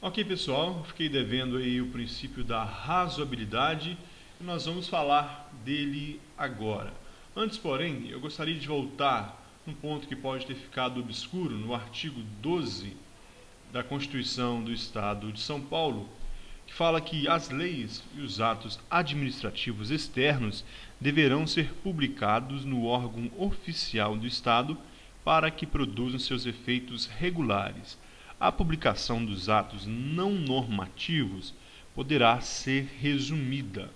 Ok, pessoal, fiquei devendo aí o princípio da razoabilidade e nós vamos falar dele agora. Antes, porém, eu gostaria de voltar num ponto que pode ter ficado obscuro no artigo 12 da Constituição do Estado de São Paulo, que fala que as leis e os atos administrativos externos deverão ser publicados no órgão oficial do Estado para que produzam seus efeitos regulares. A publicação dos atos não normativos poderá ser resumida.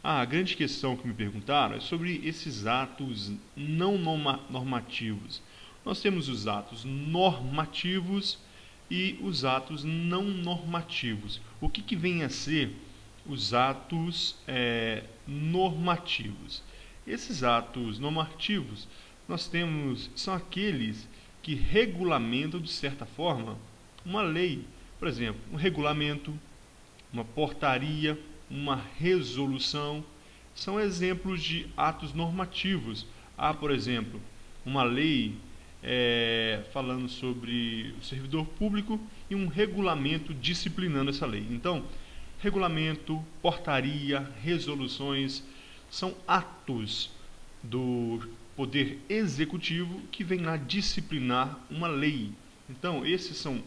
A grande questão que me perguntaram é sobre esses atos não normativos. Nós temos os atos normativos e os atos não normativos. O que vem a ser os atos normativos? Esses atos normativos são aqueles que regulamentam, de certa forma, uma lei. Por exemplo, um regulamento, uma portaria, uma resolução, são exemplos de atos normativos. Há, por exemplo, uma lei falando sobre o servidor público e um regulamento disciplinando essa lei. Então, regulamento, portaria, resoluções são atos do Poder Executivo que vem lá disciplinar uma lei. Então, esses são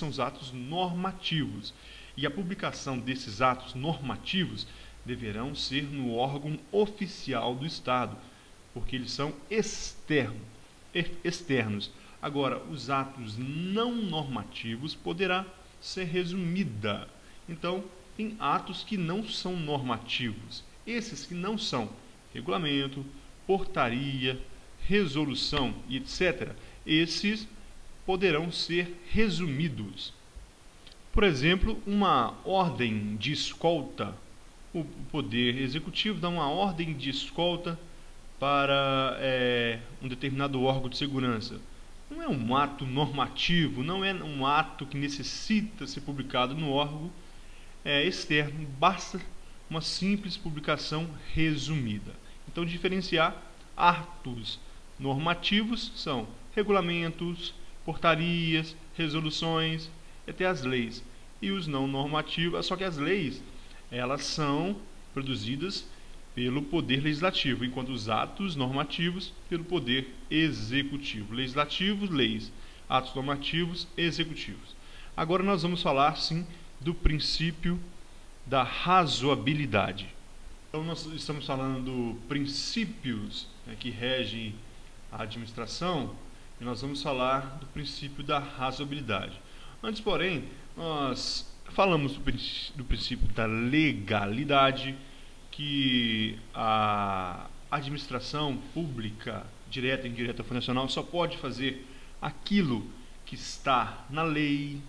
os atos normativos. E a publicação desses atos normativos deverão ser no órgão oficial do Estado, porque eles são externos. Agora, os atos não normativos poderá ser resumida. Então, tem atos que não são normativos. Esses que não são regulamento, portaria, resolução e etc., esses poderão ser resumidos. Por exemplo, uma ordem de escolta. O Poder Executivo dá uma ordem de escolta para um determinado órgão de segurança. Não é um ato normativo, não é um ato que necessita ser publicado no órgão externo, basta uma simples publicação resumida. Então, diferenciar atos normativos são regulamentos, portarias, resoluções, até as leis. E os não normativos, só que as leis, elas são produzidas pelo Poder Legislativo, enquanto os atos normativos pelo Poder Executivo. Legislativos, leis. Atos normativos, executivos. Agora nós vamos falar, sim, do princípio da razoabilidade. Então nós estamos falando princípios que regem a administração, e nós vamos falar do princípio da razoabilidade. Antes, porém, nós falamos do princípio da legalidade, que a administração pública, direta e indireta fundacional, só pode fazer aquilo que está na lei,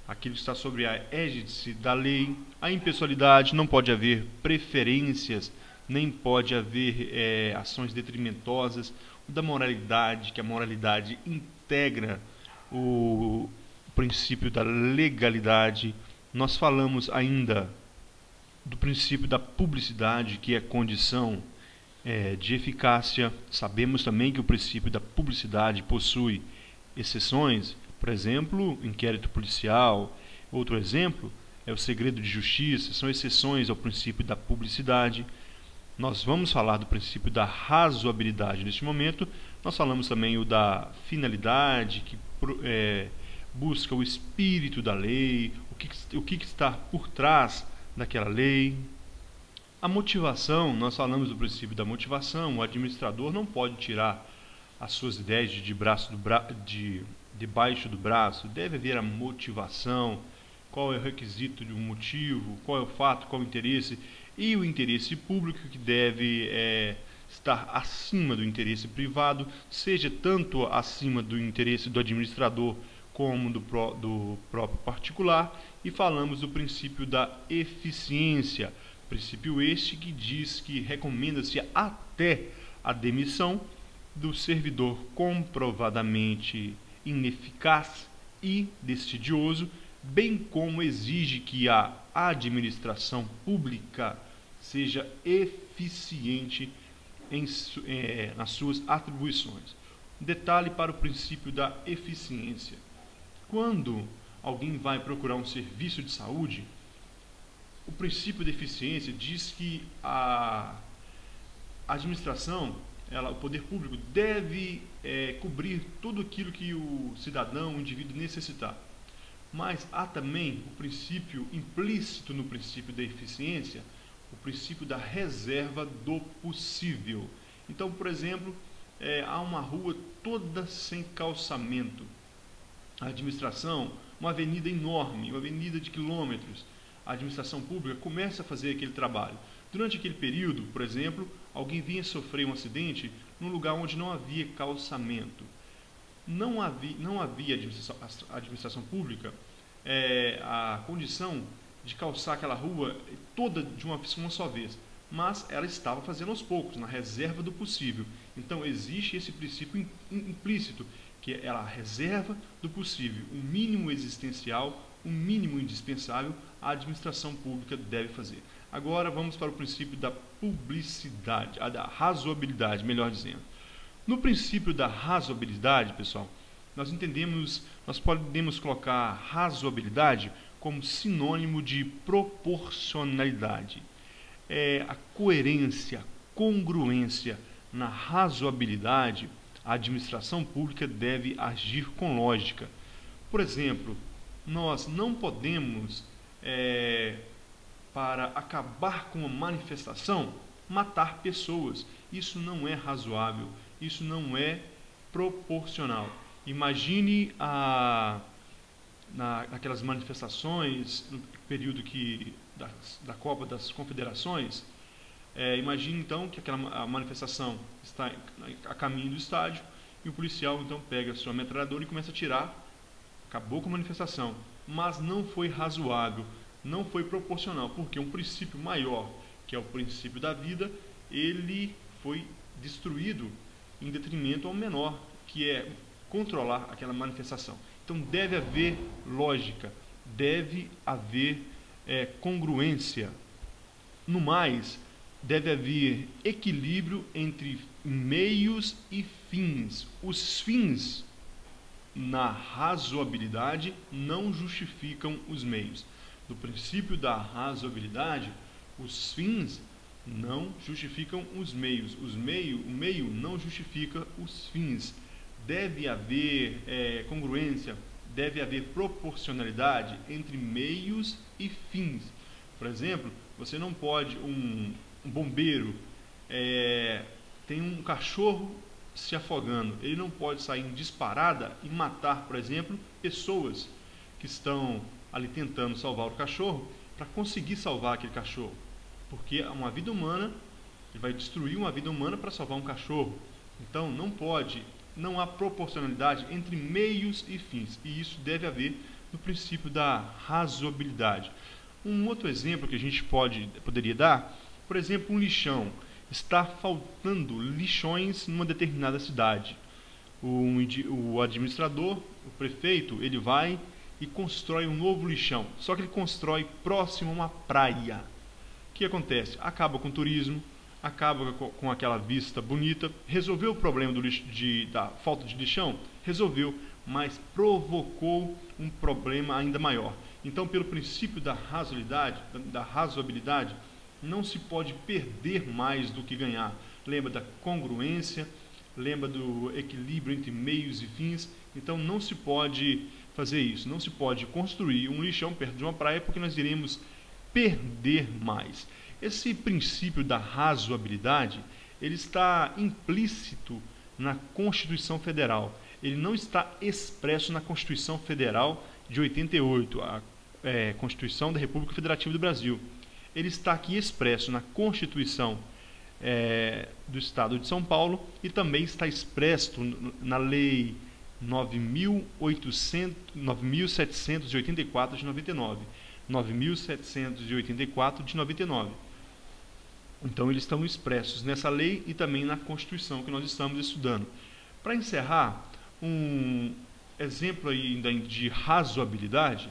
aquilo que está sobre a égide da lei. A impessoalidade, não pode haver preferências, nem pode haver ações detrimentosas. O da moralidade, que a moralidade integra o princípio da legalidade. Nós falamos ainda do princípio da publicidade, que é condição de eficácia. Sabemos também que o princípio da publicidade possui exceções, por exemplo, inquérito policial. Outro exemplo é o segredo de justiça, são exceções ao princípio da publicidade. Nós vamos falar do princípio da razoabilidade neste momento. Nós falamos também o da finalidade, que busca o espírito da lei, o que está por trás daquela lei. A motivação, nós falamos do princípio da motivação. O administrador não pode tirar as suas ideias debaixo do braço. Deve haver a motivação, qual é o requisito de um motivo, qual é o fato, qual é o interesse, e o interesse público, que deve estar acima do interesse privado, seja tanto acima do interesse do administrador como do próprio particular. E falamos do princípio da eficiência, princípio este que diz que recomenda-se até a demissão do servidor comprovadamente ineficaz e destidioso, bem como exige que a administração pública seja eficiente nas suas atribuições. Detalhe para o princípio da eficiência. Quando alguém vai procurar um serviço de saúde, o princípio da eficiência diz que a administração, o poder público deve cobrir tudo aquilo que o cidadão, o indivíduo necessitar. Mas há também o princípio implícito no princípio da eficiência, o princípio da reserva do possível. Então, por exemplo, há uma rua toda sem calçamento. A administração, uma avenida enorme, uma avenida de quilômetros, a administração pública começa a fazer aquele trabalho. Durante aquele período, por exemplo, alguém vinha sofrer um acidente num lugar onde não havia calçamento. Não havia administração pública a condição de calçar aquela rua toda de uma só vez, mas ela estava fazendo aos poucos, na reserva do possível. Então existe esse princípio implícito, que é a reserva do possível, o mínimo existencial, o mínimo indispensável, a administração pública deve fazer. Agora vamos para o princípio da publicidade, da razoabilidade, melhor dizendo. No princípio da razoabilidade, pessoal, nós podemos colocar razoabilidade como sinônimo de proporcionalidade. A coerência, congruência na razoabilidade, a administração pública deve agir com lógica. Por exemplo, nós não podemos, para acabar com uma manifestação, matar pessoas. Isso não é razoável, isso não é proporcional. Imagine naquelas manifestações, no período da Copa das Confederações, imagine então que a manifestação está a caminho do estádio e o policial então pega a sua metralhadora e começa a atirar. Acabou com a manifestação, mas não foi razoável, não foi proporcional, porque um princípio maior, que é o princípio da vida, ele foi destruído em detrimento ao menor, que é controlar aquela manifestação. Então deve haver lógica, deve haver congruência. No mais, deve haver equilíbrio entre meios e fins. Os fins, na razoabilidade, não justificam os meios. No princípio da razoabilidade, os fins não justificam os meios. O meio não justifica os fins. Deve haver congruência, deve haver proporcionalidade entre meios e fins. Por exemplo, você não pode, um bombeiro tem um cachorro se afogando, ele não pode sair em disparada e matar, por exemplo, pessoas que estão ali tentando salvar o cachorro para conseguir salvar aquele cachorro, porque uma vida humana, ele vai destruir uma vida humana para salvar um cachorro. Então não há proporcionalidade entre meios e fins, e isso deve haver no princípio da razoabilidade. Um outro exemplo que a gente poderia dar, por exemplo, um lixão. Está faltando lixões numa determinada cidade. O administrador, o prefeito, ele vai e constrói um novo lixão, só que ele constrói próximo a uma praia. O que acontece? Acaba com o turismo, acaba com aquela vista bonita. Resolveu o problema da falta de lixão? Resolveu, mas provocou um problema ainda maior. Então, pelo princípio da razoabilidade, não se pode perder mais do que ganhar. Lembra da congruência, lembra do equilíbrio entre meios e fins. Então não se pode fazer isso, não se pode construir um lixão perto de uma praia, porque nós iremos perder mais. Esse princípio da razoabilidade, ele está implícito na Constituição Federal. Ele não está expresso na Constituição Federal de 88, a Constituição da República Federativa do Brasil. Ele está aqui expresso na Constituição do Estado de São Paulo e também está expresso na Lei 9.784 de 99. 9.784 de 99. Então, eles estão expressos nessa lei e também na Constituição que nós estamos estudando. Para encerrar, um exemplo ainda de razoabilidade,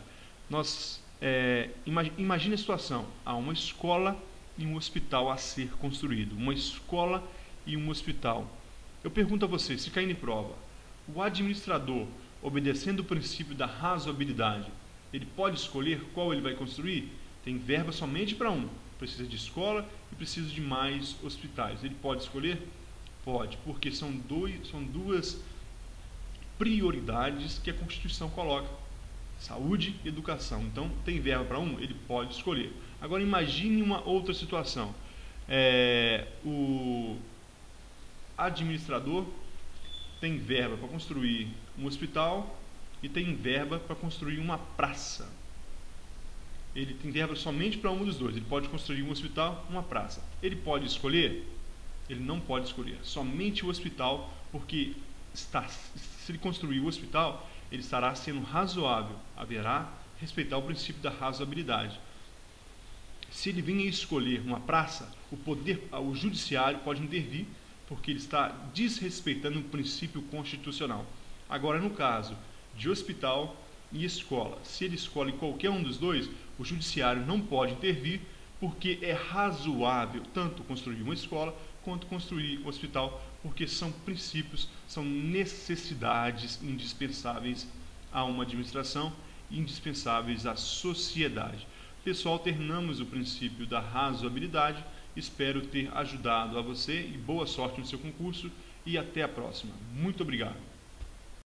imagine a situação: há uma escola e um hospital a ser construído. Uma escola e um hospital. Eu pergunto a você, se cair em prova, o administrador obedecendo o princípio da razoabilidade, ele pode escolher qual ele vai construir? Tem verba somente para um, precisa de escola e precisa de mais hospitais. Ele pode escolher? Pode, porque são duas prioridades que a Constituição coloca: saúde e educação. Então, tem verba para um, ele pode escolher. Agora, imagine uma outra situação. O administrador tem verba para construir um hospital e tem verba para construir uma praça. Ele tem verba somente para um dos dois. Ele pode construir um hospital, uma praça. Ele pode escolher? Ele não pode escolher. Somente o hospital, porque se ele construir o hospital, ele estará sendo razoável. Haverá respeitar o princípio da razoabilidade. Se ele vinha escolher uma praça, o judiciário pode intervir, porque ele está desrespeitando o princípio constitucional. Agora, no caso de hospital e escola, se ele escolhe qualquer um dos dois, o judiciário não pode intervir, porque é razoável tanto construir uma escola quanto construir um hospital, porque são princípios, são necessidades indispensáveis a uma administração, indispensáveis à sociedade. Pessoal, terminamos o princípio da razoabilidade. Espero ter ajudado a você e boa sorte no seu concurso e até a próxima. Muito obrigado.